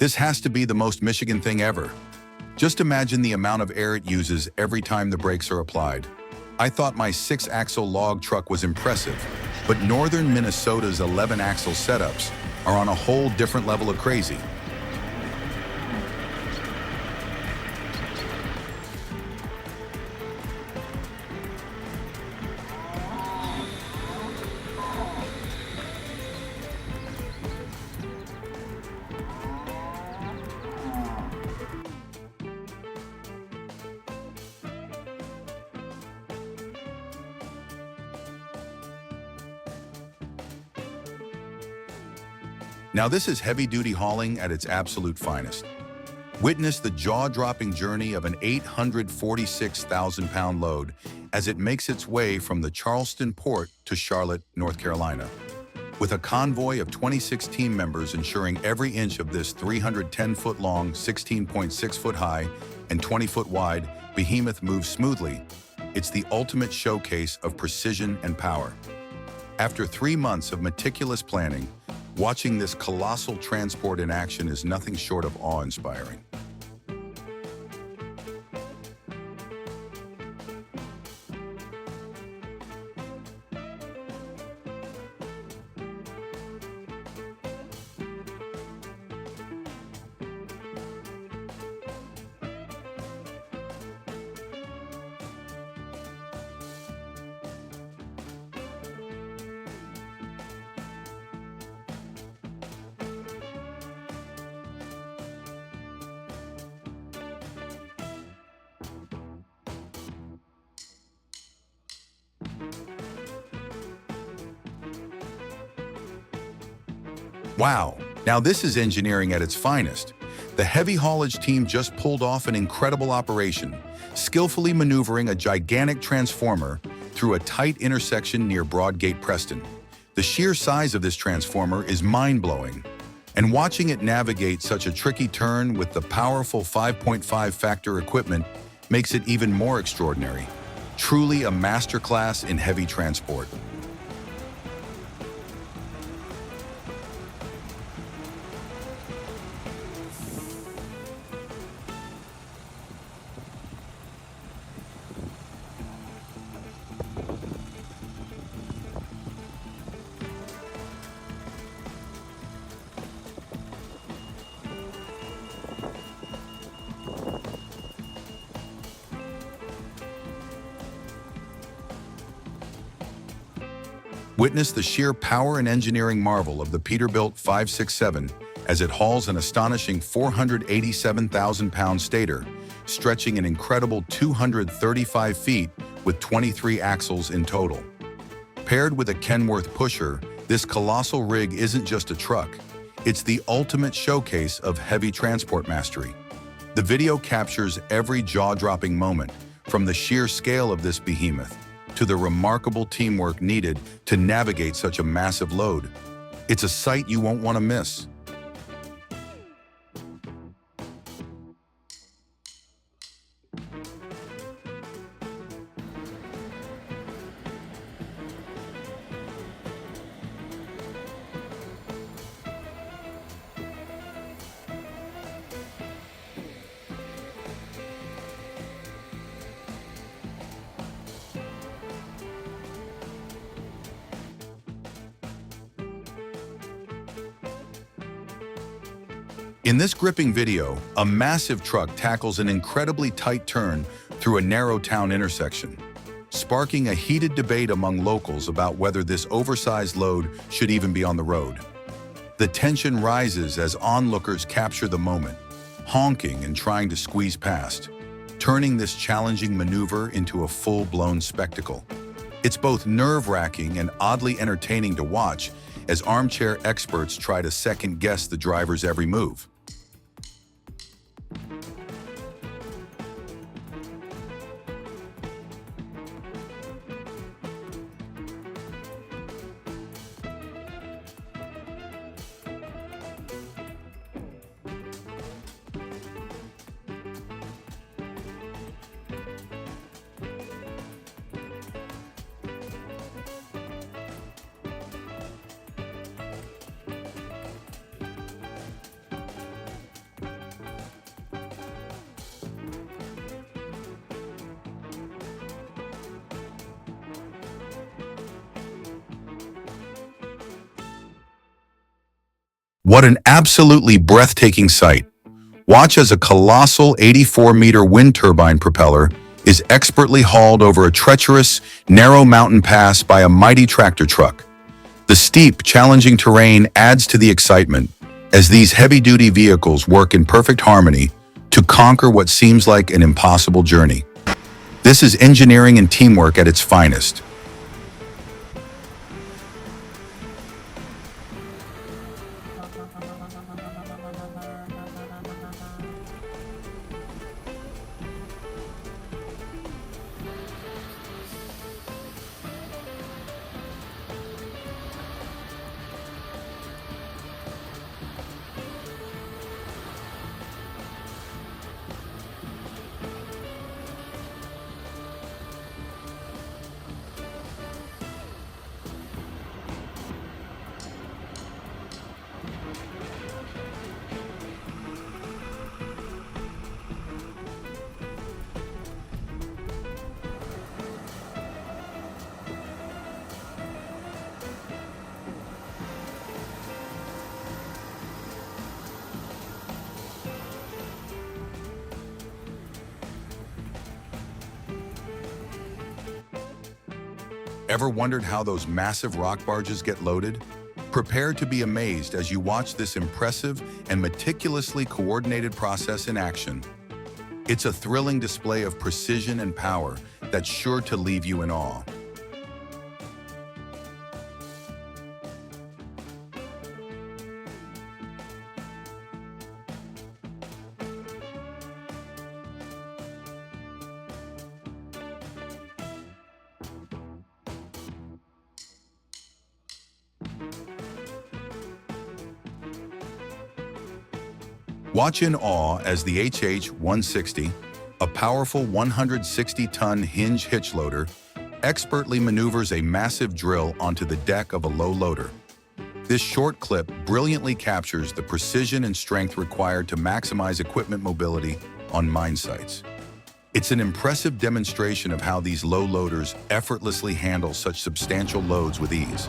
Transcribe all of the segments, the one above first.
This has to be the most Michigan thing ever. Just imagine the amount of air it uses every time the brakes are applied. I thought my 6-axle log truck was impressive, but northern Minnesota's 11-axle setups are on a whole different level of crazy. Now this is heavy-duty hauling at its absolute finest. Witness the jaw-dropping journey of an 846,000-pound load as it makes its way from the Charleston port to Charlotte, North Carolina. With a convoy of 26 team members ensuring every inch of this 310-foot-long, 16.6-foot-high, and 20-foot-wide behemoth moves smoothly, it's the ultimate showcase of precision and power. After 3 months of meticulous planning, watching this colossal transport in action is nothing short of awe-inspiring. Wow, now this is engineering at its finest. The heavy haulage team just pulled off an incredible operation, skillfully maneuvering a gigantic transformer through a tight intersection near Broadgate, Preston. The sheer size of this transformer is mind-blowing, and watching it navigate such a tricky turn with the powerful 5.5 factor equipment makes it even more extraordinary. Truly a masterclass in heavy transport. Witness the sheer power and engineering marvel of the Peterbilt 567 as it hauls an astonishing 487,000-pound stator, stretching an incredible 235 feet with 23 axles in total. Paired with a Kenworth pusher, this colossal rig isn't just a truck, it's the ultimate showcase of heavy transport mastery. The video captures every jaw-dropping moment, from the sheer scale of this behemoth to the remarkable teamwork needed to navigate such a massive load. It's a sight you won't want to miss. In this gripping video, a massive truck tackles an incredibly tight turn through a narrow town intersection, sparking a heated debate among locals about whether this oversized load should even be on the road. The tension rises as onlookers capture the moment, honking and trying to squeeze past, turning this challenging maneuver into a full-blown spectacle. It's both nerve-wracking and oddly entertaining to watch as armchair experts try to second-guess the driver's every move. What an absolutely breathtaking sight. Watch as a colossal 84-meter wind turbine propeller is expertly hauled over a treacherous, narrow mountain pass by a mighty tractor truck. The steep, challenging terrain adds to the excitement as these heavy-duty vehicles work in perfect harmony to conquer what seems like an impossible journey. This is engineering and teamwork at its finest. Ever wondered how those massive rock barges get loaded? Prepare to be amazed as you watch this impressive and meticulously coordinated process in action. It's a thrilling display of precision and power that's sure to leave you in awe. Watch in awe as the HH-160, a powerful 160-ton hinge hitch loader, expertly maneuvers a massive drill onto the deck of a low loader. This short clip brilliantly captures the precision and strength required to maximize equipment mobility on mine sites. It's an impressive demonstration of how these low loaders effortlessly handle such substantial loads with ease.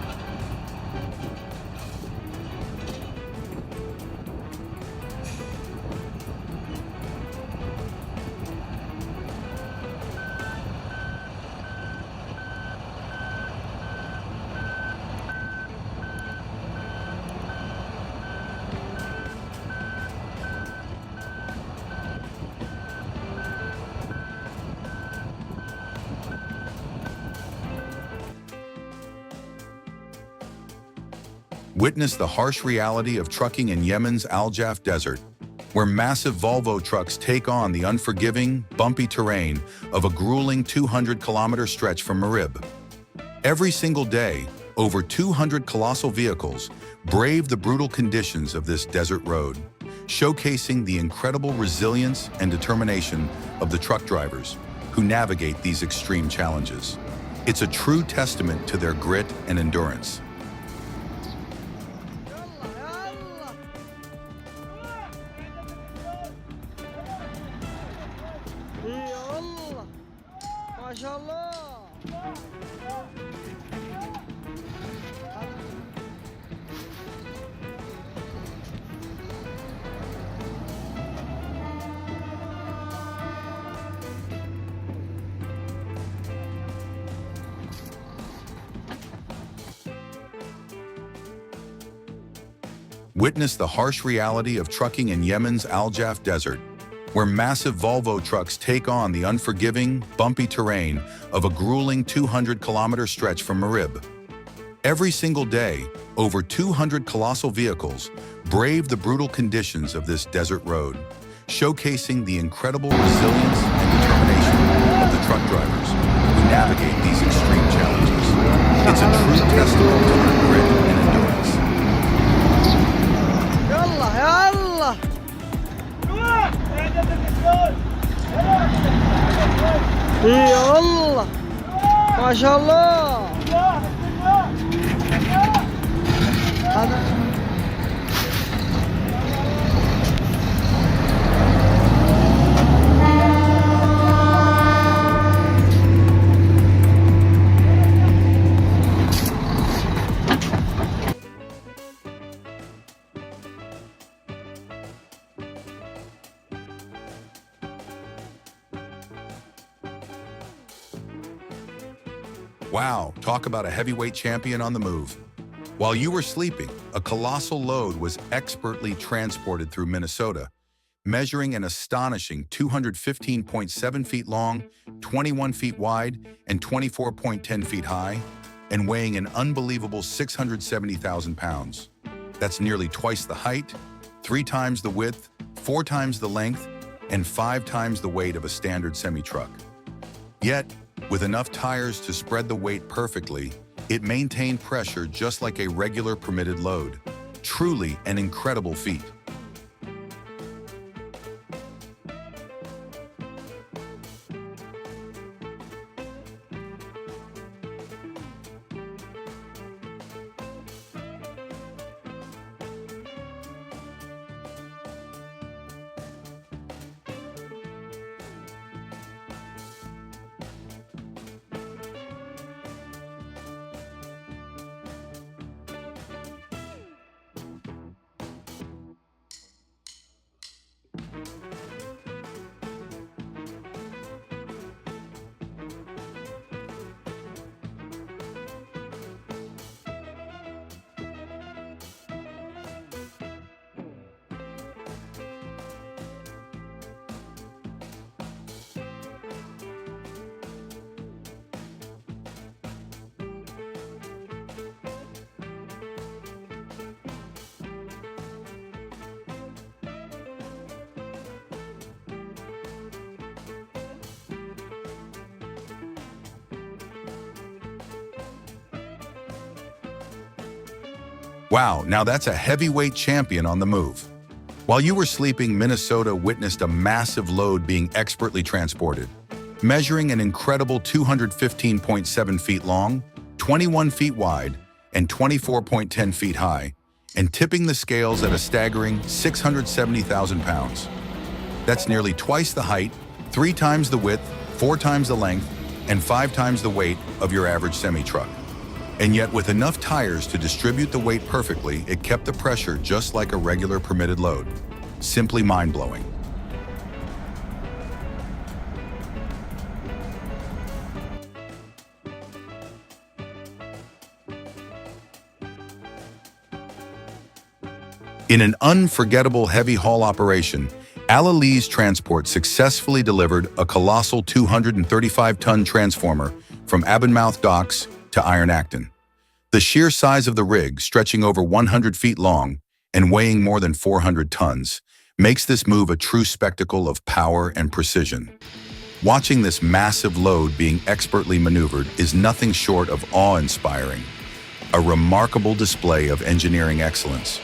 Witness the harsh reality of trucking in Yemen's Al Jaf Desert, where massive Volvo trucks take on the unforgiving, bumpy terrain of a grueling 200-kilometer stretch from Marib. Every single day, over 200 colossal vehicles brave the brutal conditions of this desert road, showcasing the incredible resilience and determination of the truck drivers who navigate these extreme challenges. It's a true testament to their grit and endurance. Witness the harsh reality of trucking in Yemen's Al Jaf Desert, where massive Volvo trucks take on the unforgiving, bumpy terrain of a grueling 200-kilometer stretch from Marib. Every single day, over 200 colossal vehicles brave the brutal conditions of this desert road, showcasing the incredible resilience and determination of the truck drivers who navigate these extreme challenges. It's a true testament to their grit and endurance. يلا يلا ما شاء الله Wow, talk about a heavyweight champion on the move. While you were sleeping, a colossal load was expertly transported through Minnesota, measuring an astonishing 215.7 feet long, 21 feet wide, and 24.10 feet high, and weighing an unbelievable 670,000 pounds. That's nearly twice the height, 3 times the width, 4 times the length, and 5 times the weight of a standard semi-truck. Yet, with enough tires to spread the weight perfectly, it maintained pressure just like a regular permitted load. Truly an incredible feat. Wow, now that's a heavyweight champion on the move. While you were sleeping, Minnesota witnessed a massive load being expertly transported, measuring an incredible 215.7 feet long, 21 feet wide, and 24.10 feet high, and tipping the scales at a staggering 670,000 pounds. That's nearly twice the height, 3 times the width, 4 times the length, and 5 times the weight of your average semi-truck. And yet, with enough tires to distribute the weight perfectly, it kept the pressure just like a regular permitted load. Simply mind-blowing. In an unforgettable heavy haul operation, Lee's Transport successfully delivered a colossal 235-ton transformer from Avonmouth Docks to Iron Acton. The sheer size of the rig, stretching over 100 feet long and weighing more than 400 tons, makes this move a true spectacle of power and precision. Watching this massive load being expertly maneuvered is nothing short of awe-inspiring, a remarkable display of engineering excellence.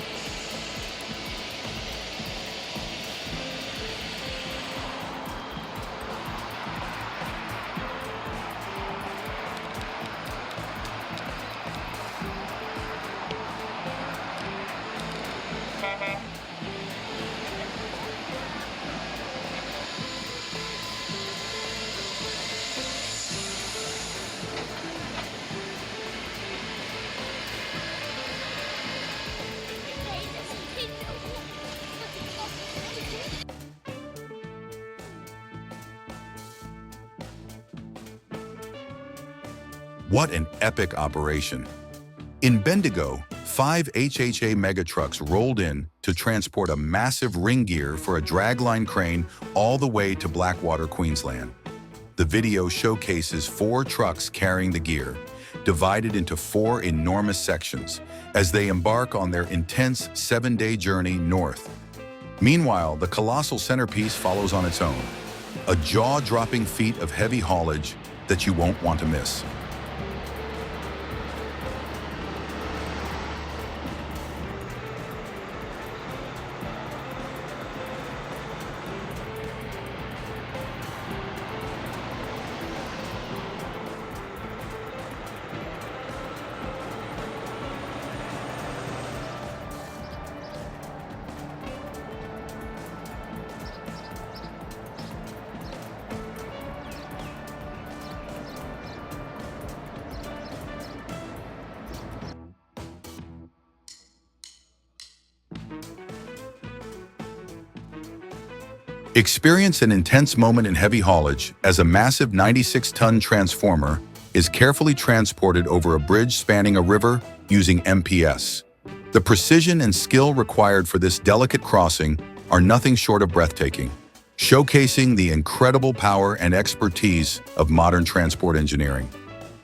What an epic operation. In Bendigo, 5 HHA megatrucks rolled in to transport a massive ring gear for a dragline crane all the way to Blackwater, Queensland. The video showcases 4 trucks carrying the gear, divided into 4 enormous sections, as they embark on their intense 7-day journey north. Meanwhile, the colossal centerpiece follows on its own, a jaw-dropping feat of heavy haulage that you won't want to miss. Experience an intense moment in heavy haulage as a massive 96-ton transformer is carefully transported over a bridge spanning a river using MPS. The precision and skill required for this delicate crossing are nothing short of breathtaking, showcasing the incredible power and expertise of modern transport engineering.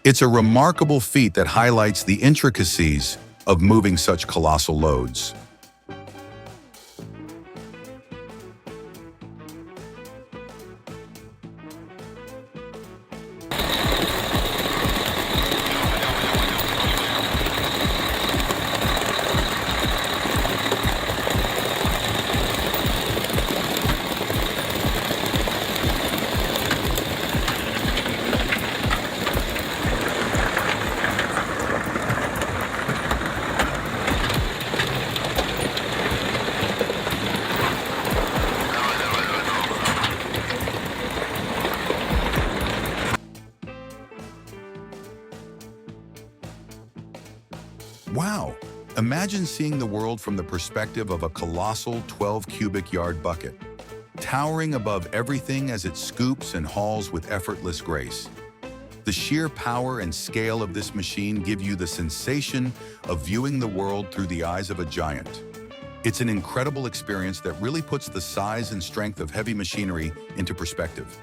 It's a remarkable feat that highlights the intricacies of moving such colossal loads. Wow! Imagine seeing the world from the perspective of a colossal 12 cubic yard bucket, towering above everything as it scoops and hauls with effortless grace. The sheer power and scale of this machine give you the sensation of viewing the world through the eyes of a giant. It's an incredible experience that really puts the size and strength of heavy machinery into perspective.